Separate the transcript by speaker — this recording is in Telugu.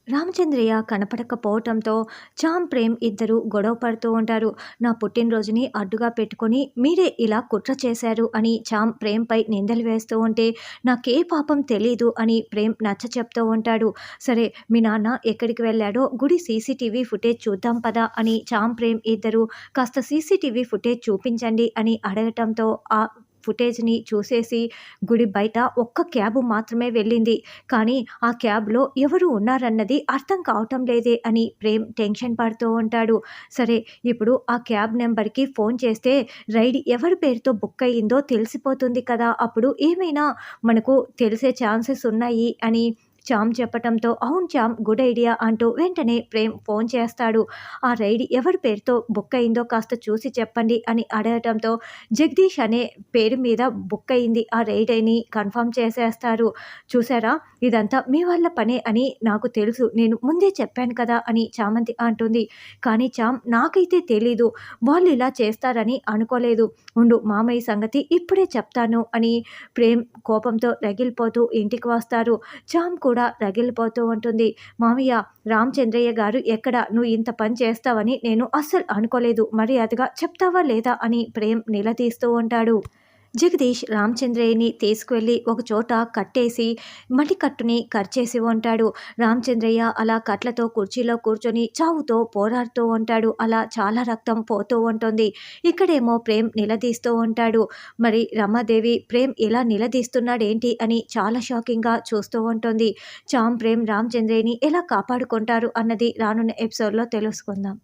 Speaker 1: రామచంద్రయ్య కనపడకపోవటంతో చామ్, ప్రేమ్ ఇద్దరు గొడవ పడుతూ ఉంటారు. నా పుట్టినరోజుని అడ్డుగా పెట్టుకొని మీరే ఇలా కుట్ర చేశారు అని చామ్ ప్రేమ్‌పై నిందలు వేస్తూ ఉంటే, నాకే పాపం తెలీదు అని ప్రేమ్ నచ్చచెప్తూ ఉంటాడు. సరే మీ నాన్న ఎక్కడికి వెళ్ళాడో గుడి సీసీటీవీ ఫుటేజ్ చూద్దాం పదా అని చామ్, ప్రేమ్ ఇద్దరు కాస్త సీసీటీవీ ఫుటేజ్ చూపించండి అని అడగటంతో ఆ ఫుటేజ్‌ని చూసేసి గుడి బయట ఒక్క క్యాబు మాత్రమే వెళ్ళింది. కానీ ఆ క్యాబ్‌లో ఎవరు ఉన్నారన్నది అర్థం కావటం లేదే అని ప్రేమ్ టెన్షన్ పడుతూ ఉంటాడు. సరే ఇప్పుడు ఆ క్యాబ్ నంబర్‌కి ఫోన్ చేస్తే రైడ్ ఎవరి పేరుతో బుక్ అయ్యిందో తెలిసిపోతుంది కదా! అప్పుడు ఏమైనా మనకు తెలిసే ఛాన్సెస్ ఉన్నాయి అని చామ్ చెప్పటంతో, అవును చామ్ గుడ్ ఐడియా అంటూ వెంటనే ప్రేమ్ ఫోన్ చేస్తాడు. ఆ రైడ్ ఎవరి పేరుతో బుక్ అయిందో కాస్త చూసి చెప్పండి అని అడగటంతో, జగదీష్ అనే పేరు మీద బుక్ అయింది ఆ రైడ్ అని కన్ఫర్మ్ చేసేస్తారు. చూసారా ఇదంతా మీ వాళ్ళ పనే అని నాకు తెలుసు. నేను ముందే చెప్పాను కదా! అని చామంతి అంటుంది. కానీ చామ్ నాకైతే తెలీదు. వాళ్ళు ఇలా చేస్తారని అనుకోలేదు. ఉండు మామయ్య సంగతి ఇప్పుడే చెప్తాను అని ప్రేమ్ కోపంతో రగిలిపోతూ ఇంటికి వస్తారు. చామ్ కూడా రగిలిపోతూ ఉంటుంది. మామయ్య రామచంద్రయ్య గారు ఎక్కడ? నువ్వు ఇంత పని చేస్తావని నేను అస్సలు అనుకోలేదు. మర్యాదగా చెప్తావా లేదా అని ప్రేమ్ నిలదీస్తూ ఉంటాడు. జగదీష్ రామచంద్రయ్యని తీసుకువెళ్ళి ఒక చోట కట్టేసి మణికట్టుని కర్చేసి ఉంటాడు. రామచంద్రయ్య అలా కట్లతో కుర్చీలో కూర్చొని చావుతో పోరాడుతూ ఉంటాడు. అలా చాలా రక్తం పోతూ ఉంటుంది. ఇక్కడేమో ప్రేమ్ నిలదీస్తూ ఉంటాడు. మరి రమాదేవి ప్రేమ్ ఇలా నిలదీస్తున్నాడేంటి అని చాలా షాకింగ్గా చూస్తూ ఉంటుంది. చామ్, ప్రేమ్ రామచంద్రయ్యని ఎలా కాపాడుకుంటారు అన్నది రానున్న ఎపిసోడ్‌లో తెలుసుకుందాం.